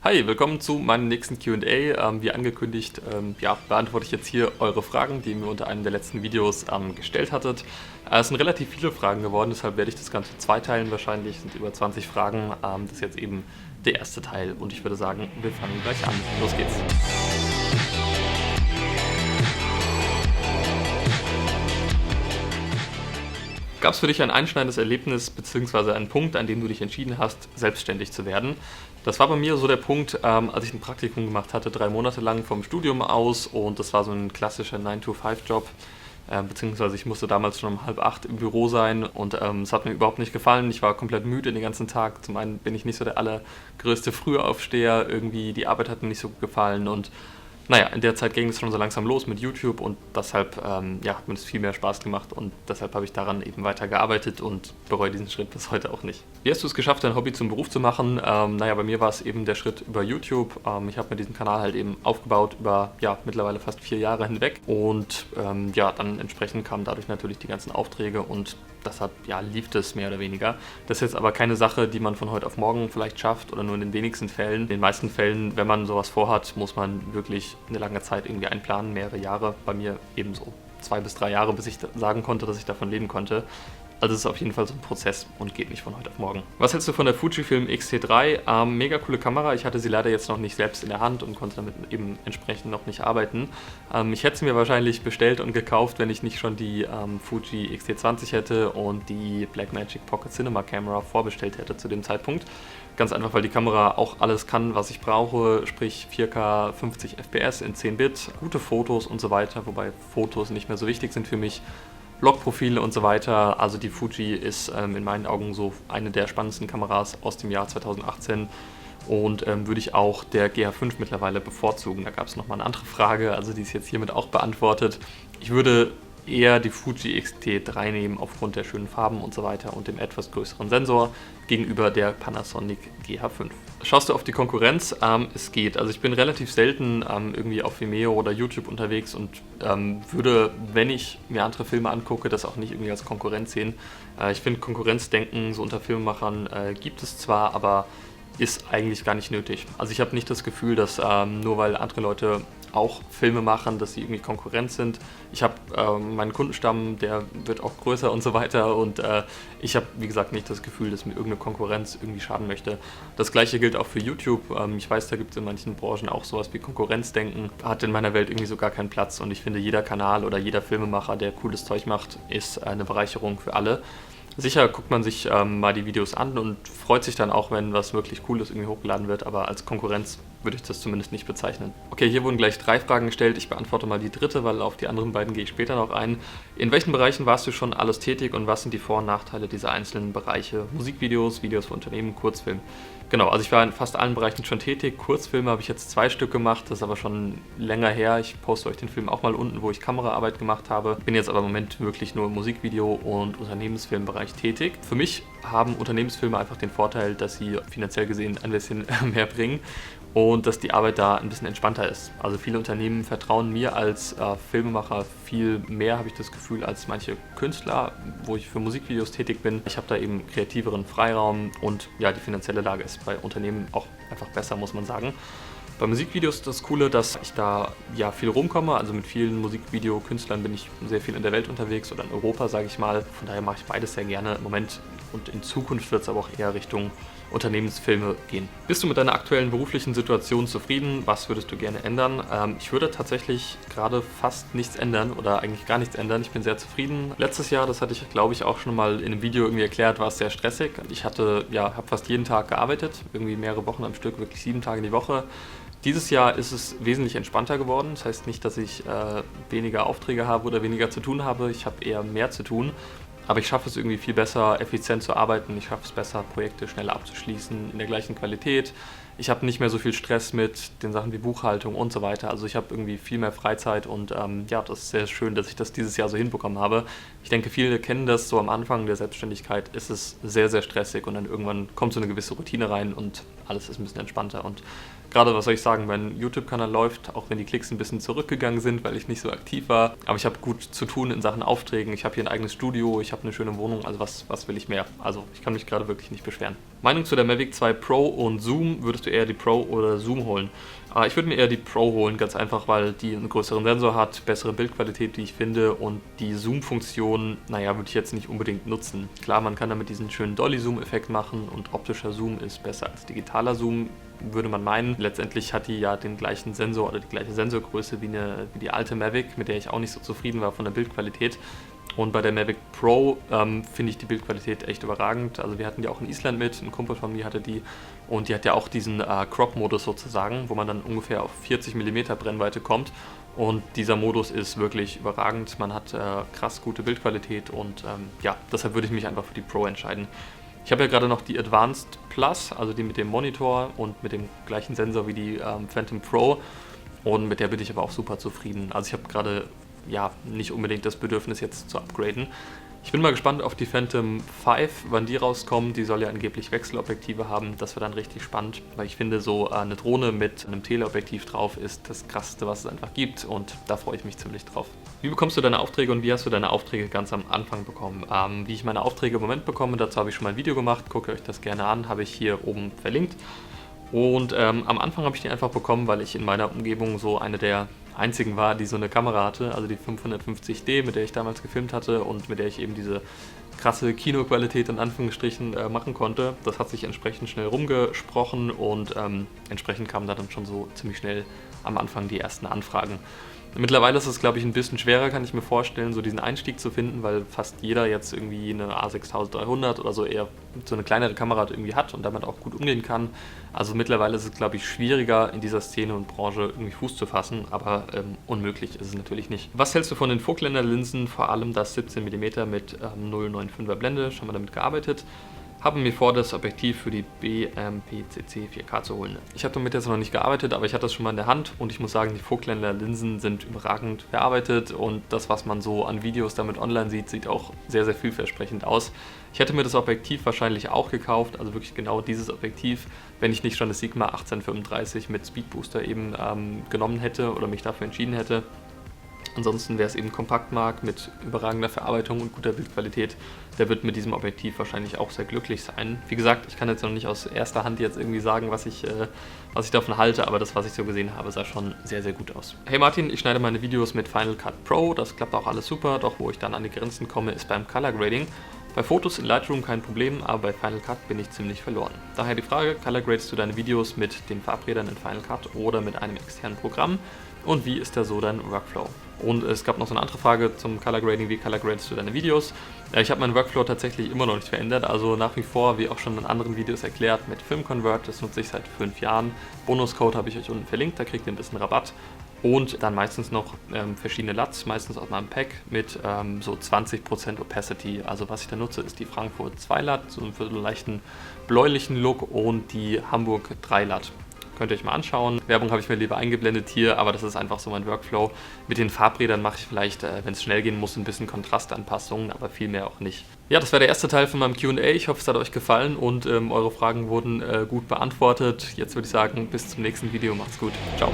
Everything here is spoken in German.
Hi, willkommen zu meinem nächsten Q&A. Wie angekündigt, beantworte ich jetzt hier eure Fragen, die ihr mir unter einem der letzten Videos gestellt hattet. Es sind relativ viele Fragen geworden, deshalb werde ich das Ganze zweiteilen wahrscheinlich. Es sind über 20 Fragen. Das ist jetzt eben der erste Teil und ich würde sagen, wir fangen gleich an. Los geht's! Gab es für dich ein einschneidendes Erlebnis bzw. einen Punkt, an dem du dich entschieden hast, selbstständig zu werden? Das war bei mir so der Punkt, als ich ein Praktikum gemacht hatte, 3 Monate lang vom Studium aus, und das war so ein klassischer 9-to-5-Job, beziehungsweise ich musste damals schon um 7:30 im Büro sein und es hat mir überhaupt nicht gefallen. Ich war komplett müde den ganzen Tag. Zum einen bin ich nicht so der allergrößte Frühaufsteher, irgendwie die Arbeit hat mir nicht so gut gefallen und naja, in der Zeit ging es schon so langsam los mit YouTube und deshalb hat mir das viel mehr Spaß gemacht und deshalb habe ich daran eben weiter gearbeitet und bereue diesen Schritt bis heute auch nicht. Wie hast du es geschafft, dein Hobby zum Beruf zu machen? Bei mir war es eben der Schritt über YouTube. Ich habe mir diesen Kanal halt eben aufgebaut über mittlerweile fast 4 Jahre hinweg und dann entsprechend kamen dadurch natürlich die ganzen Aufträge und deshalb lief das mehr oder weniger. Das ist jetzt aber keine Sache, die man von heute auf morgen vielleicht schafft oder nur in den wenigsten Fällen. In den meisten Fällen, wenn man sowas vorhat, muss man wirklich eine lange Zeit irgendwie einplanen, mehrere Jahre. Bei mir ebenso 2 bis 3 Jahre, bis ich sagen konnte, dass ich davon leben konnte. Also es ist auf jeden Fall so ein Prozess und geht nicht von heute auf morgen. Was hältst du von der Fujifilm X-T3? Mega coole Kamera. Ich hatte sie leider jetzt noch nicht selbst in der Hand und konnte damit eben entsprechend noch nicht arbeiten. Ich hätte sie mir wahrscheinlich bestellt und gekauft, wenn ich nicht schon die Fuji X-T20 hätte und die Blackmagic Pocket Cinema Camera vorbestellt hätte zu dem Zeitpunkt. Ganz einfach, weil die Kamera auch alles kann, was ich brauche, sprich 4K 50 FPS in 10 Bit, gute Fotos und so weiter, wobei Fotos nicht mehr so wichtig sind für mich. Blogprofile und so weiter, also die Fuji ist in meinen Augen so eine der spannendsten Kameras aus dem Jahr 2018 und würde ich auch der GH5 mittlerweile bevorzugen. Da gab es nochmal eine andere Frage, also die ist jetzt hiermit auch beantwortet. Ich würde eher die Fuji X-T3 nehmen aufgrund der schönen Farben und so weiter und dem etwas größeren Sensor gegenüber der Panasonic GH5. Schaust du auf die Konkurrenz? Es geht. Also ich bin relativ selten irgendwie auf Vimeo oder YouTube unterwegs und würde, wenn ich mir andere Filme angucke, das auch nicht irgendwie als Konkurrenz sehen. Ich finde, Konkurrenzdenken so unter Filmemachern gibt es zwar, aber ist eigentlich gar nicht nötig. Also ich habe nicht das Gefühl, dass nur weil andere Leute auch Filme machen, dass sie irgendwie Konkurrenz sind. Ich habe meinen Kundenstamm, der wird auch größer und so weiter und ich habe, wie gesagt, nicht das Gefühl, dass mir irgendeine Konkurrenz irgendwie schaden möchte. Das gleiche gilt auch für YouTube. Ich weiß, da gibt es in manchen Branchen auch sowas wie Konkurrenzdenken. Hat in meiner Welt irgendwie so gar keinen Platz und ich finde, jeder Kanal oder jeder Filmemacher, der cooles Zeug macht, ist eine Bereicherung für alle. Sicher guckt man sich mal die Videos an und freut sich dann auch, wenn was wirklich Cooles irgendwie hochgeladen wird, aber als Konkurrenz würde ich das zumindest nicht bezeichnen. Okay, hier wurden gleich 3 Fragen gestellt. Ich beantworte mal die dritte, weil auf die anderen beiden gehe ich später noch ein. In welchen Bereichen warst du schon alles tätig und was sind die Vor- und Nachteile dieser einzelnen Bereiche? Musikvideos, Videos für Unternehmen, Kurzfilm. Genau, also ich war in fast allen Bereichen schon tätig. Kurzfilme habe ich jetzt 2 Stück gemacht, das ist aber schon länger her. Ich poste euch den Film auch mal unten, wo ich Kameraarbeit gemacht habe. Bin jetzt aber im Moment wirklich nur im Musikvideo- und Unternehmensfilmbereich tätig. Für mich haben Unternehmensfilme einfach den Vorteil, dass sie finanziell gesehen ein bisschen mehr bringen und dass die Arbeit da ein bisschen entspannter ist. Also viele Unternehmen vertrauen mir als Filmemacher viel mehr, habe ich das Gefühl, als manche Künstler, wo ich für Musikvideos tätig bin. Ich habe da eben kreativeren Freiraum und die finanzielle Lage ist bei Unternehmen auch einfach besser, muss man sagen. Bei Musikvideos ist das Coole, dass ich da viel rumkomme, also mit vielen Musikvideokünstlern bin ich sehr viel in der Welt unterwegs oder in Europa, sage ich mal. Von daher mache ich beides sehr gerne im Moment und in Zukunft wird es aber auch eher Richtung Unternehmensfilme gehen. Bist du mit deiner aktuellen beruflichen Situation zufrieden? Was würdest du gerne ändern? Ich würde tatsächlich gerade fast nichts ändern oder eigentlich gar nichts ändern. Ich bin sehr zufrieden. Letztes Jahr, das hatte ich glaube ich auch schon mal in einem Video irgendwie erklärt, war es sehr stressig. Ich habe fast jeden Tag gearbeitet, irgendwie mehrere Wochen am Stück, wirklich 7 Tage die Woche. Dieses Jahr ist es wesentlich entspannter geworden. Das heißt nicht, dass ich weniger Aufträge habe oder weniger zu tun habe. Ich habe eher mehr zu tun. Aber ich schaffe es irgendwie viel besser, effizient zu arbeiten. Ich schaffe es besser, Projekte schneller abzuschließen in der gleichen Qualität. Ich habe nicht mehr so viel Stress mit den Sachen wie Buchhaltung und so weiter. Also ich habe irgendwie viel mehr Freizeit und das ist sehr schön, dass ich das dieses Jahr so hinbekommen habe. Ich denke, viele kennen das, so am Anfang der Selbstständigkeit ist es sehr, sehr stressig und dann irgendwann kommt so eine gewisse Routine rein und alles ist ein bisschen entspannter. Und gerade, was soll ich sagen, mein YouTube-Kanal läuft, auch wenn die Klicks ein bisschen zurückgegangen sind, weil ich nicht so aktiv war. Aber ich habe gut zu tun in Sachen Aufträgen. Ich habe hier ein eigenes Studio, ich habe eine schöne Wohnung, also was will ich mehr? Also ich kann mich gerade wirklich nicht beschweren. Meinung zu der Mavic 2 Pro und Zoom, würdest du eher die Pro oder Zoom holen? Ich würde mir eher die Pro holen, ganz einfach, weil die einen größeren Sensor hat, bessere Bildqualität, die ich finde, und die Zoom-Funktion, naja, würde ich jetzt nicht unbedingt nutzen. Klar, man kann damit diesen schönen Dolly-Zoom-Effekt machen und optischer Zoom ist besser als digitaler Zoom, würde man meinen. Letztendlich hat die ja den gleichen Sensor oder die gleiche Sensorgröße wie die alte Mavic, mit der ich auch nicht so zufrieden war von der Bildqualität. Und bei der Mavic Pro finde ich die Bildqualität echt überragend. Also wir hatten die auch in Island mit, ein Kumpel von mir hatte die und die hat ja auch diesen Crop-Modus sozusagen, wo man dann ungefähr auf 40 mm Brennweite kommt. Und dieser Modus ist wirklich überragend. Man hat krass gute Bildqualität und ja, deshalb würde ich mich einfach für die Pro entscheiden. Ich habe ja gerade noch die Advanced Plus, also die mit dem Monitor und mit dem gleichen Sensor wie die Phantom Pro, und mit der bin ich aber auch super zufrieden. Also ich habe gerade ja nicht unbedingt das Bedürfnis jetzt zu upgraden. Ich bin mal gespannt auf die Phantom 5, wann die rauskommen. Die soll ja angeblich Wechselobjektive haben. Das wird dann richtig spannend, weil ich finde, so eine Drohne mit einem Teleobjektiv drauf ist das Krasseste, was es einfach gibt, und da freue ich mich ziemlich drauf. Wie bekommst du deine Aufträge und wie hast du deine Aufträge ganz am Anfang bekommen? Wie ich meine Aufträge im Moment bekomme, dazu habe ich schon mal ein Video gemacht. Guckt euch das gerne an, habe ich hier oben verlinkt. Und am Anfang habe ich die einfach bekommen, weil ich in meiner Umgebung so eine der einzigen war, die so eine Kamera hatte, also die 550D, mit der ich damals gefilmt hatte und mit der ich eben diese krasse Kinoqualität in Anführungsstrichen machen konnte. Das hat sich entsprechend schnell rumgesprochen und entsprechend kamen da dann schon so ziemlich schnell am Anfang die ersten Anfragen. Mittlerweile ist es, glaube ich, ein bisschen schwerer, kann ich mir vorstellen, so diesen Einstieg zu finden, weil fast jeder jetzt irgendwie eine A6300 oder so eher so eine kleinere Kamera irgendwie hat und damit auch gut umgehen kann. Also mittlerweile ist es, glaube ich, schwieriger, in dieser Szene und Branche irgendwie Fuß zu fassen, aber unmöglich ist es natürlich nicht. Was hältst du von den Vogtländer Linsen, vor allem das 17 mm mit 0,95er Blende? Schon mal damit gearbeitet. Habe mir vor, das Objektiv für die BMPCC 4K zu holen. Ich habe damit jetzt noch nicht gearbeitet, aber ich hatte das schon mal in der Hand und ich muss sagen, die Vogtländer Linsen sind überragend verarbeitet und das, was man so an Videos damit online sieht, sieht auch sehr, sehr vielversprechend aus. Ich hätte mir das Objektiv wahrscheinlich auch gekauft, also wirklich genau dieses Objektiv, wenn ich nicht schon das Sigma 1835 mit Speedbooster eben genommen hätte oder mich dafür entschieden hätte. Ansonsten wäre es eben Kompaktmark mit überragender Verarbeitung und guter Bildqualität. Der wird mit diesem Objektiv wahrscheinlich auch sehr glücklich sein. Wie gesagt, ich kann jetzt noch nicht aus erster Hand jetzt irgendwie sagen, was ich davon halte, aber das, was ich so gesehen habe, sah schon sehr, sehr gut aus. Hey Martin, ich schneide meine Videos mit Final Cut Pro, das klappt auch alles super, doch wo ich dann an die Grenzen komme, ist beim Color Grading. Bei Fotos in Lightroom kein Problem, aber bei Final Cut bin ich ziemlich verloren. Daher die Frage, Color gradest du deine Videos mit den Farbrädern in Final Cut oder mit einem externen Programm? Und wie ist da so dein Workflow? Und es gab noch so eine andere Frage zum Color Grading, wie Color gradest du deine Videos? Ich habe meinen Workflow tatsächlich immer noch nicht verändert, also nach wie vor, wie auch schon in anderen Videos erklärt, mit Film Convert, das nutze ich seit 5 Jahren. Bonuscode habe ich euch unten verlinkt, da kriegt ihr ein bisschen Rabatt. Und dann meistens noch verschiedene LUTs, meistens aus meinem Pack mit so 20% Opacity. Also was ich da nutze, ist die Frankfurt 2 LUT, so für so einen leichten bläulichen Look, und die Hamburg 3 LUT. Könnt ihr euch mal anschauen. Werbung habe ich mir lieber eingeblendet hier, aber das ist einfach so mein Workflow. Mit den Farbrädern mache ich vielleicht, wenn es schnell gehen muss, ein bisschen Kontrastanpassungen, aber viel mehr auch nicht. Ja, das war der erste Teil von meinem Q&A. Ich hoffe, es hat euch gefallen und eure Fragen wurden gut beantwortet. Jetzt würde ich sagen, bis zum nächsten Video. Macht's gut. Ciao.